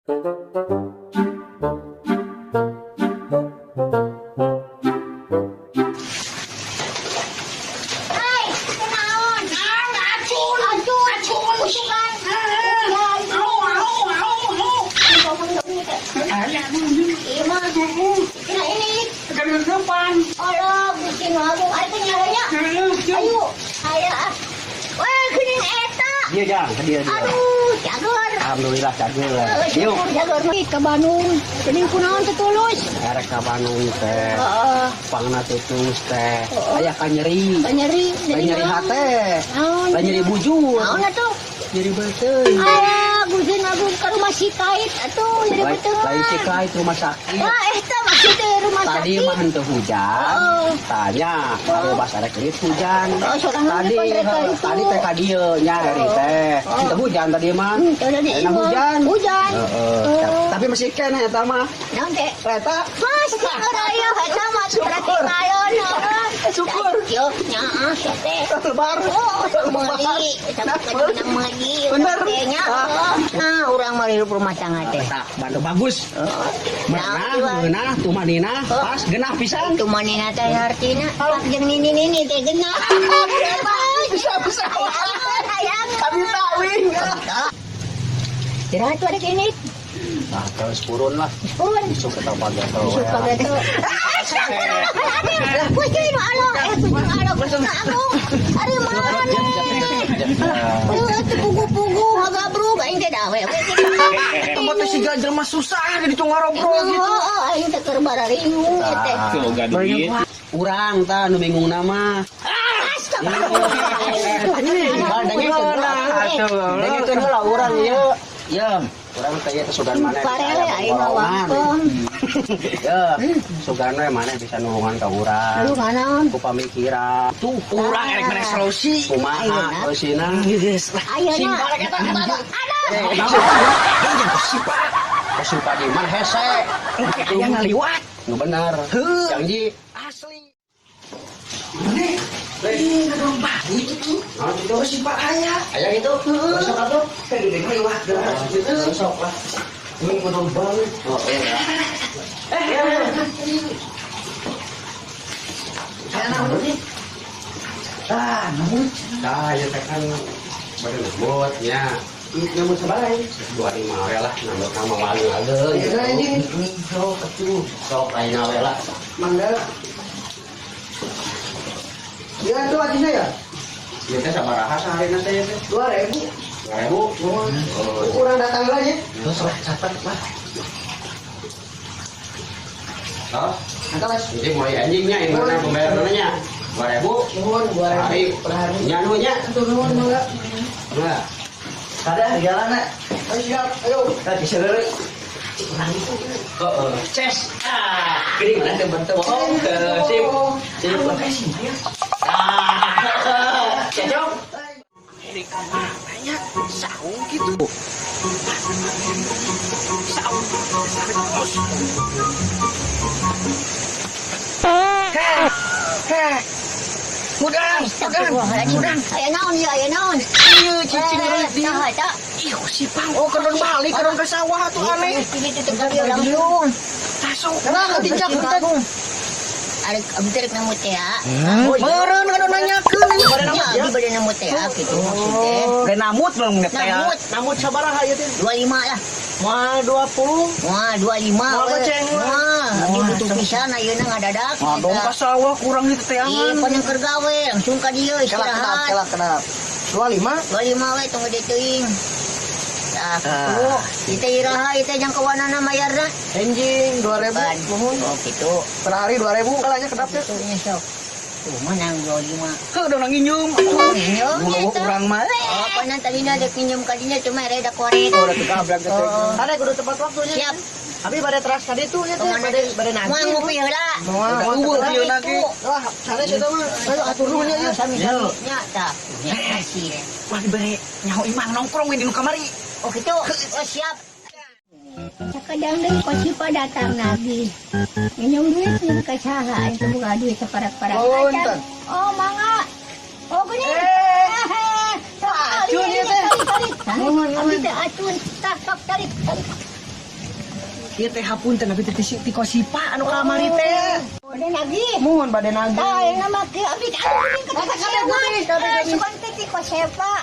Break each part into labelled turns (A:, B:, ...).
A: Dia jang, dia.
B: Aduh, cager.
A: Alhamdulillah cager. Yuk.
B: Cager ke Bandung. Kening kunaon teh tulus.
A: Erek ka Bandung teh. Pangna tutus teh. Aya ka nyeri.
B: Nyeri.
A: Nyeri hate. Lah nyeri bujur.
B: Naon atuh?
A: Nyeri beuteung.
B: Bujur ngagung ke rumah si Kait atuh nyeri beuteung.
A: Lain si Kait rumah sakit.
B: Wah, eta maksudnya rumah sakit.
A: Tadi mah henteu hujan. Tanya, kalau pas arek geus hujan. Tadi teh ka dieu nya eri teh. Henteu hujan tadi mah. Enak hujan.
B: Hujan.
A: Tapi masih kene eta mah.
B: Naon teh?
A: Eta
B: Mas, aya eta mah berarti ayon.
A: syukur.
B: Yo, nyaah teh.
A: Lebar.
B: Meli, eta kadang meli.
A: Bener.
B: Nah, urang mah hirup rumah tangga teh.
A: Eta bantu bagus. Meunah tumanina pas genah pisan.
B: Tumanina teh artina pak jeung nini teh genah.
A: Bisa. Kami tawing.
B: Tirahat ada kini.
A: Nah, terus purun lah.
B: Purun.
A: Besok kita pagato.
B: Besok pagato. Kucing alo, kucing aku. Ari mana? Pugu-pugu hagabrug aing teh dawe.
A: Tempat si ganjel mah susah jadi congorobro gitu.
B: Aing teh keur bararingu teh.
C: Semoga duit.
A: Urang tah nu bingung nama. Dengekeun heula urang ieu. Ya, urang teh ieu sugan maneh.
B: Parele aing ngawangkeun.
A: Ya, sugan we maneh bisa nuhungan ka urang.
B: Lu naon?
A: Ku pamikiran. Tuh, urang erek maneh solusi. Kumaha solusina? Geus lah.
B: Ayeuna.
A: Ada. Kesuka di mana hese. Aya ngaliwat. Nu bener. Janji asli. Ini gedung baru itu tuh. Oh, itu si Pak Aya. Aya itu. Besok atuh. Kan gede ngaliwat. Besok lah. Ini gedung baru. Oh, iya. Namun nih. Namun. Ya kan badan lembutnya. Namun sebagai 25 we lah, nambah nama malu ada. Ya ini sok atuh. Sok lain we lah. Mangga. Ya itu hatinya ya? Ya teh sabaraha saharina teh? 2.000. 2.000? Kurang datang lagi. Terus lah catat lah. Oh, angkat mas. Jadi mulai anjingnya yang mana pembayarannya? 2.000. Nuhun 2.000 per hari. Nyanunya? Nuhun enggak. Enggak. Kada jalan nak. Ayo siap. Ayo. Tadi seleri. Ces. Kiri mana teh bentuk bohong. Sip. Sip lokasi ya. Cocok. Ini kamar banyak saung gitu. Saung. Mudang. Aya naon ya, aya naon? Ieu cicing reuit dia. Ih, si Pang. Oh, kedon balik, kedon ke sawah tuh aneh.
B: Ini teh langsung.
A: Tasuk. Kenapa dijak bentar?
B: Ari abdi rek nemu teh ya.
A: Meureun kada nanyakeun ini pada
B: Ya, abdi bade nemu teh ya kitu maksudnya.
A: Ge namut belum ngeteh ya.
B: Namut
A: sabaraha ieu teh?
B: 25 lah.
A: Moal 20.
B: Wah, 25.
A: Moal goceng.
B: Wah, abdi butuh pisan ayeuna ngadadak.
A: Dong ka sawah kurang di teteangan.
B: Iya, pan yang keur gawe langsung ka dieu istirahat.
A: Kelak. 25.
B: 25 we tunggu deui teuing. Tah, kitu. Ite iraha ite jang kawanana mayarna.
A: Enjing 2.000. Mohon.
B: Oh, kitu.
A: Per hari 2.000 kalanya kedap teh.
B: Itunya sok. Tuh, manang 25.
A: Heuh, udah nginjum.
B: Minjem
A: Bulu
B: gitu.
A: urang mah.
B: Oh, panan tadinya ada pinjam kadinya cuma reda korek.
A: Oh, udah tukabrak teh. Ada kudu tepat waktunya.
B: Siap.
A: Abi bade teras tadi tuh ya teh, bade nanti.
B: Mau ngopi heula.
A: Mau ngopi lagi. Wah, sanes eta mah. Ayo atur nuhun ya.
B: Sami-sami nya tah. Nya kasih.
A: Wah, dibere nyaho imang nongkrong we di nu kamari.
B: Oh gitu. Oh siap. Sakadang deui kosipa datang nabi. Minum duit jeung ka saha itu buka duit separak-parak. Oh, mangga. Oh, gini.
A: Acun ya teh.
B: Nuhun teh acun. Tak tarik.
C: Ieu teh hapunten abi teh ti kosipa anu kamari teh.
B: Bade nagih.
C: Muhun bade nagih.
B: Tah yang nama ke abdi Cuman teh kosepa.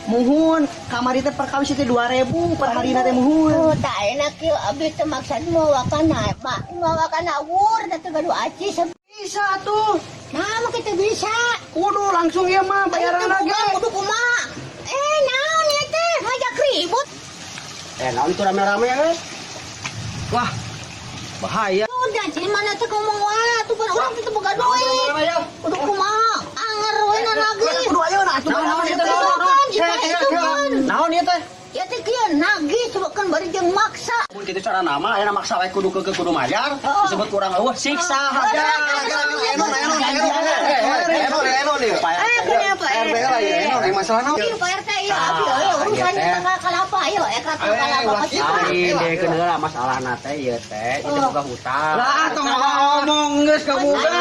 C: Muhun kamari teh perkawis teh 2.000 per harina teh muhun.
B: Oh, tak enak yuk abdi teh maksud mau wakana, mak mau wakana wur teh gaduh aci
C: Bisa tuh.
B: Nah, kita bisa.
C: Kudu langsung ya mah bayaran lagi.
B: Kudu kumaha? Naon ieu teh? Ngajak ribut.
A: Naon itu rame-rame guys.
C: Wah. Bahaya.
B: Udah, di mana teh ngomong wae, tuh kan urang teh boga duit. Kudu kumaha? Anger we na nagih.
C: Kudu ayeuna atuh. Naon ieu teh?
B: Ya teh kieu nagih coba kan bari jeung maksa.
A: Mun kitu cara nama aya maksa wae kudu kudu majar disebut kurang eueuh siksa hajar.
C: Masalah naon?
B: Ieu Pak RT ieu abi urusan tanggal kalapa ieu kalapa.
A: Ari dekeun heula masalahna teh ieu teh itu boga hutang.
C: Lah tong ngomong geus ka buka.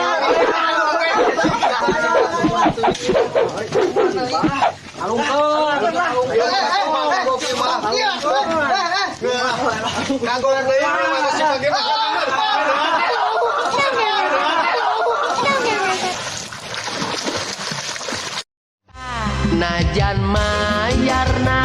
D: Najan mayarna